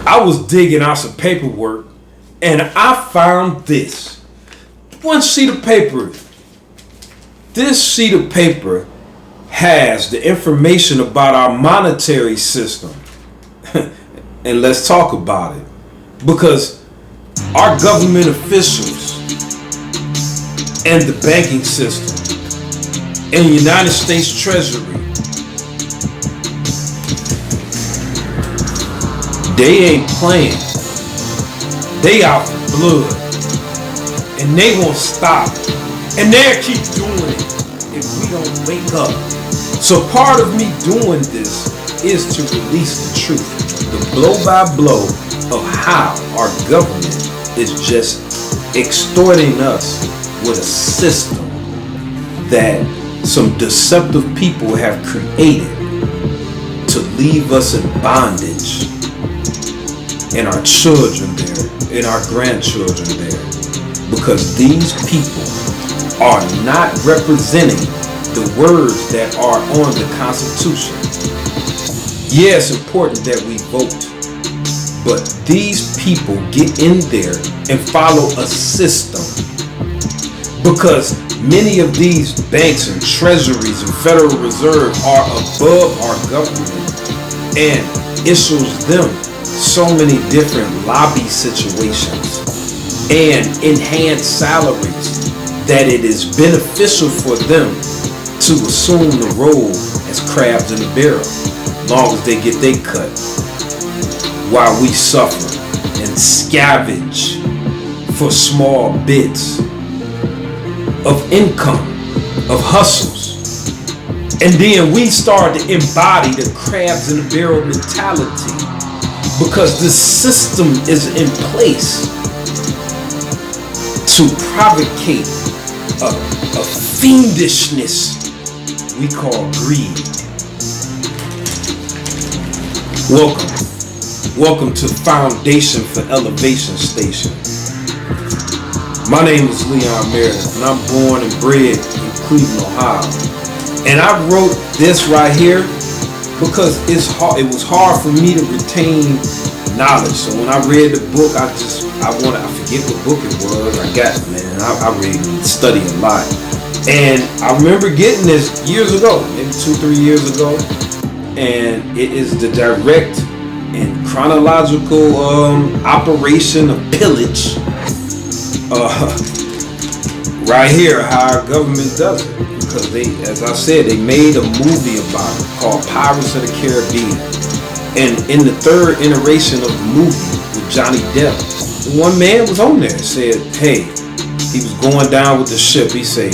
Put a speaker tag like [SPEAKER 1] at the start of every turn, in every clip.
[SPEAKER 1] I was digging out some paperwork and I found this. One sheet of paper. This sheet of paper has the information about our monetary system. And let's talk about it. Because our government officials and the banking system and the United States Treasury, they ain't playing. They out for blood. And they won't stop. And they'll keep doing it if we don't wake up. So part of me doing this is to release the truth. The blow by blow of how our government is just extorting us with a system that some deceptive people have created to leave us in bondage. And our children there, and our grandchildren there. Because these people are not representing the words that are on the Constitution. Yeah, it's important that we vote, but these people get in there and follow a system. Because many of these banks and treasuries and Federal Reserve are above our government and issues them so many different lobby situations and enhanced salaries that it is beneficial for them to assume the role as crabs in a barrel, long as they get their cut, while we suffer and scavenge for small bits of income, of hustles. And then we start to embody the crabs in a barrel mentality, because the system is in place to provocate a fiendishness we call greed. Welcome to Foundation for Elevation Station. My name is Leon Meredith, and I'm born and bred in Cleveland, Ohio. And I wrote this right here because it was hard for me to retain knowledge. So when I read the book, I forget what book it was. I read and study a lot. And I remember getting this years ago, maybe 2-3 years ago. And it is the direct and chronological operation of pillage. Right here, how our government does it. Because they, as I said, they made a movie about it called Pirates of the Caribbean. And in the third iteration of the movie with Johnny Depp, one man was on there and said, hey, he was going down with the ship. He said,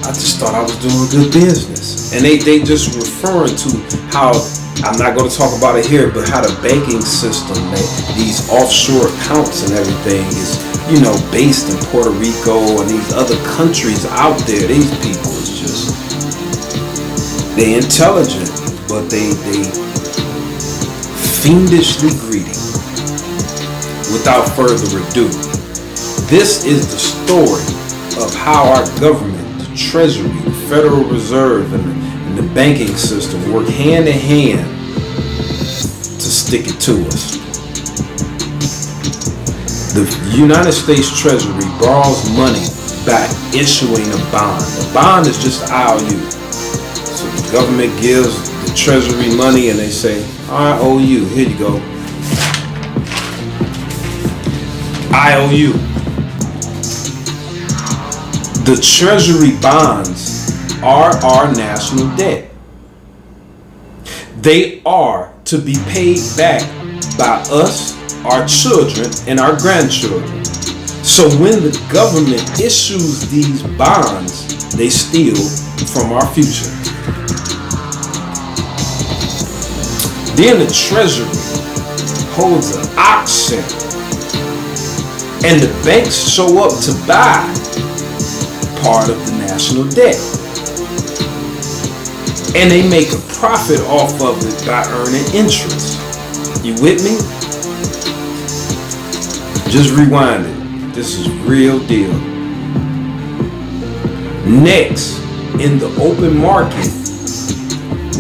[SPEAKER 1] I just thought I was doing good business. And they just referring to how, I'm not going to talk about it here, but how the banking system, these offshore accounts and everything is, based in Puerto Rico and these other countries out there. These people is just, they intelligent, but they fiendishly greedy. Without further ado, this is the story of how our government, the Treasury, the Federal Reserve, and the banking system work hand in hand to stick it to us. The United States Treasury borrows money by issuing a bond. A bond is just IOU. So the government gives the Treasury money and they say, I owe you, here you go. IOU. The Treasury bonds are our national debt. They are to be paid back by us, our children, and our grandchildren. So when the government issues these bonds, they steal from our future. Then the Treasury holds an auction, and the banks show up to buy part of the national debt. And they make a profit off of it by earning interest. You with me? Just rewind it. This is real deal. Next, in the open market,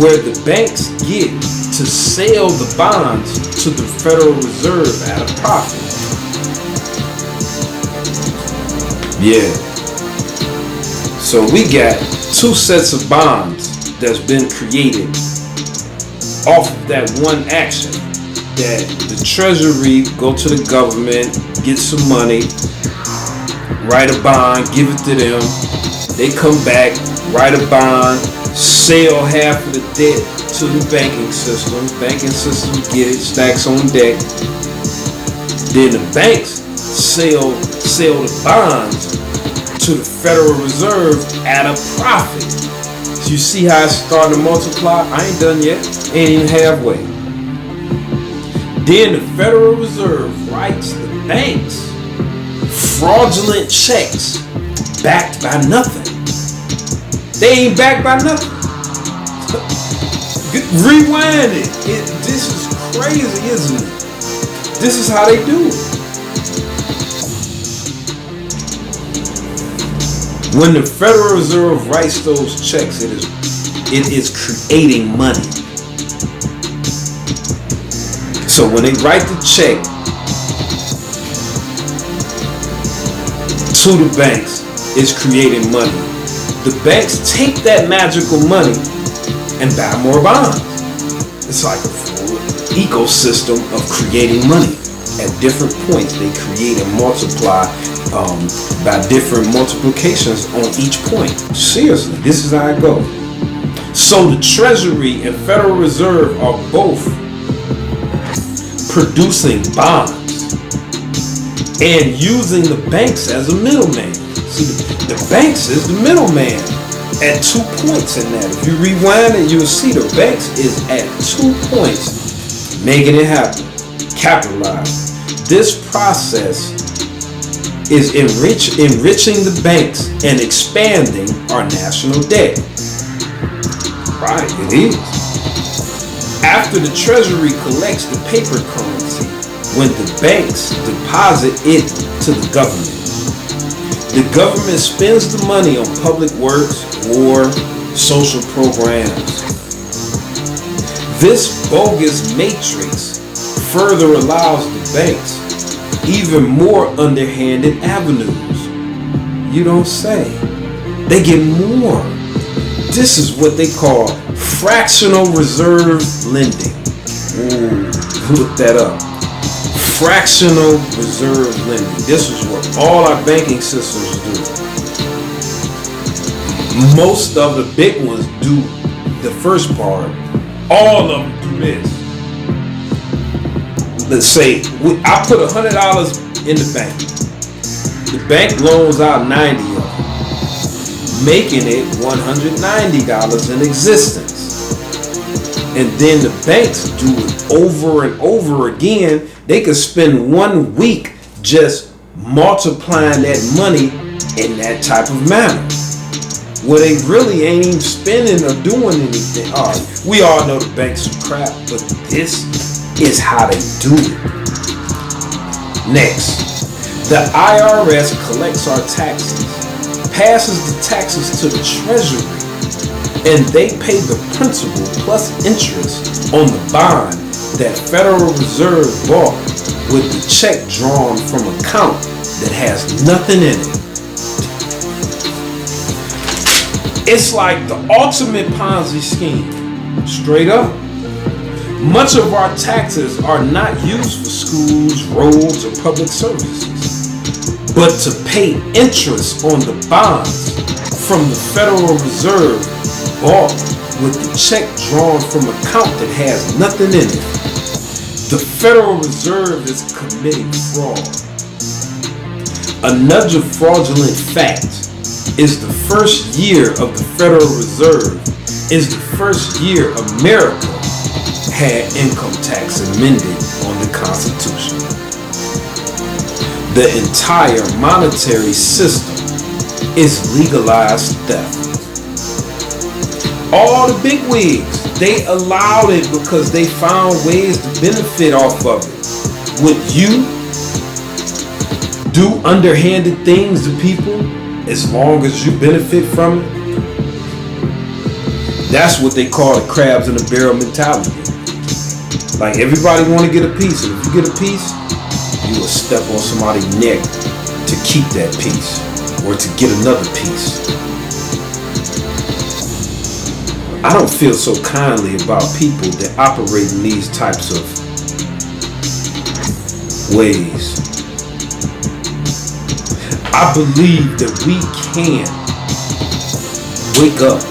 [SPEAKER 1] where the banks get to sell the bonds to the Federal Reserve at a profit. Yeah. So we got two sets of bonds that's been created off of that one action. That the Treasury go to the government, get some money, write a bond, give it to them. They come back, write a bond, sell half of the debt to the banking system. Banking system get it, stacks on deck. Then the banks sell the bonds to the Federal Reserve at a profit. So you see how it's starting to multiply? I ain't done yet. Ain't even halfway. Then the Federal Reserve writes the banks fraudulent checks backed by nothing. They ain't backed by nothing. Rewind it. This is crazy, isn't it? This is how they do it. When the Federal Reserve writes those checks, it is creating money. So when they write the check to the banks, it's creating money. The banks take that magical money and buy more bonds. It's like a full ecosystem of creating money. At different points, they create and multiply by different multiplications on each point. Seriously, this is how it goes. So the Treasury and Federal Reserve are both producing bonds and using the banks as a middleman. See, the banks is the middleman at 2 points in that. If you rewind it, you'll see the banks is at 2 points making it happen, capitalizing. This process is enriching the banks and expanding our national debt. Right, it is. After the Treasury collects the paper currency, when the banks deposit it to the government spends the money on public works or social programs. This bogus matrix further allows the banks even more underhanded avenues. You don't say. They get more. This is what they call fractional reserve lending. Ooh, look that up. Fractional reserve lending. This is what all our banking systems do. Most of the big ones do the first part. All of them do this. Let's say I put $100 in the bank. The bank loans out 90 of them, making it $190 in existence. And then the banks do it over and over again. They could spend 1 week just multiplying that money in that type of manner, where they really ain't even spending or doing anything. All right, we all know the banks are crap, but this is how they do it. Next, the IRS collects our taxes, passes the taxes to the Treasury, and they pay the principal plus interest on the bond that Federal Reserve bought with the check drawn from an account that has nothing in it. It's like the ultimate Ponzi scheme, straight up. Much of our taxes are not used for schools, roads, or public services, but to pay interest on the bonds from the Federal Reserve bought with the check drawn from an account that has nothing in it. The Federal Reserve is committing fraud. Another fraudulent fact is the first year of the Federal Reserve is the first year America had income tax amended on the Constitution. The entire monetary system is legalized theft. All the bigwigs, they allowed it because they found ways to benefit off of it. Would you do underhanded things to people as long as you benefit from it? That's what they call the crabs in the barrel mentality. Like everybody want to get a piece, and if you get a piece, you will step on somebody's neck to keep that piece or to get another piece. I don't feel so kindly about people that operate in these types of ways. I believe that we can wake up,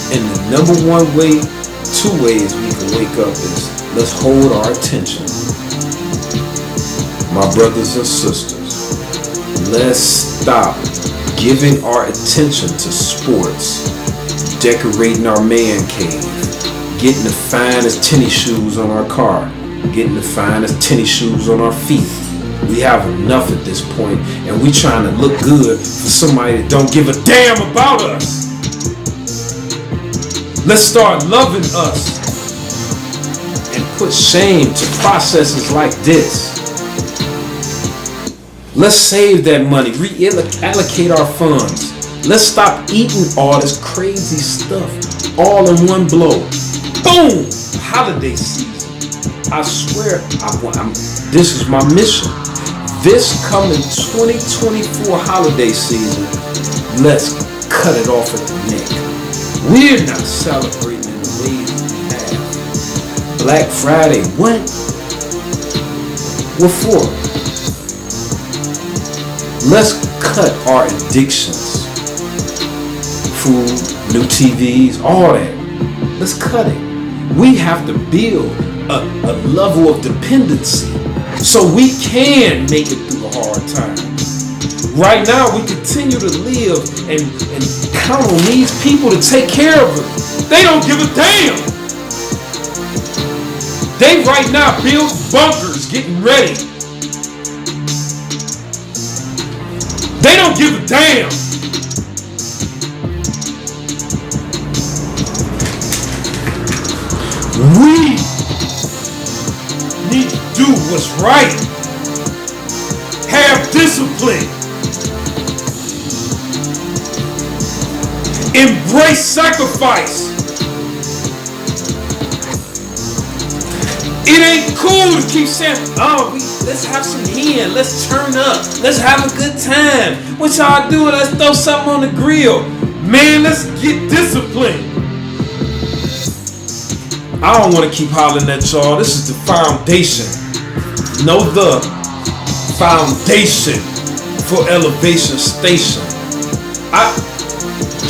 [SPEAKER 1] and the number one way, two ways we can wake up is let's hold our attention. My brothers and sisters, let's stop giving our attention to sports, decorating our man cave, getting the finest tennis shoes on our car, getting the finest tennis shoes on our feet. We have enough at this point, and we trying to look good for somebody that don't give a damn about us. Let's start loving us and put shame to processes like this. Let's save that money, reallocate our funds. Let's stop eating all this crazy stuff all in one blow. Boom! Holiday season. I swear, this is my mission. This coming 2024 holiday season, let's cut it off at the neck. We're not celebrating in the ways we have. Black Friday, what? What for? Let's cut our addictions. Food, new TVs, all that. Let's cut it. We have to build a level of dependency so we can make it through a hard time. Right now, we continue to live and count on these people to take care of us. They don't give a damn. They right now build bunkers, getting ready. They don't give a damn. We need to do what's right. Have discipline. Embrace sacrifice. It ain't cool to keep saying, let's have some hen, let's turn up, let's have a good time. What y'all doing? Let's throw something on the grill. Man, let's get disciplined. I don't want to keep hollering at y'all. This is the foundation. Know the foundation for Elevation Station.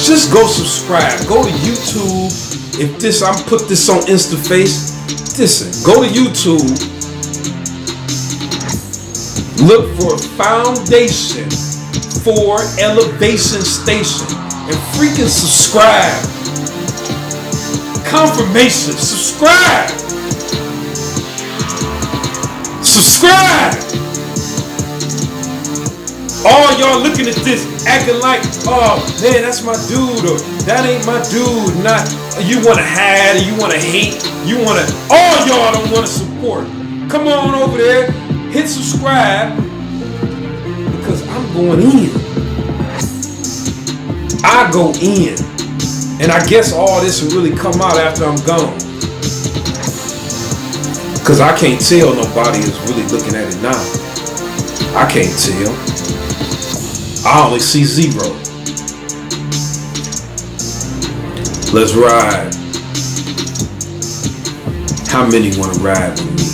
[SPEAKER 1] Just go subscribe. Go to YouTube. If I'm put this on InstaFace, listen, go to YouTube. Look for Foundation for Elevation Station and freaking subscribe. Confirmation. Subscribe. Subscribe. All y'all looking at this acting like, oh man, that's my dude, or that ain't my dude. Not you want to hide, or you want to hate, you want to. All y'all don't want to support. Come on over there, hit subscribe, because I'm going in. I go in. And I guess all this will really come out after I'm gone. Because I can't tell nobody is really looking at it now. I can't tell. I only see zero. Let's ride. How many want to ride with me?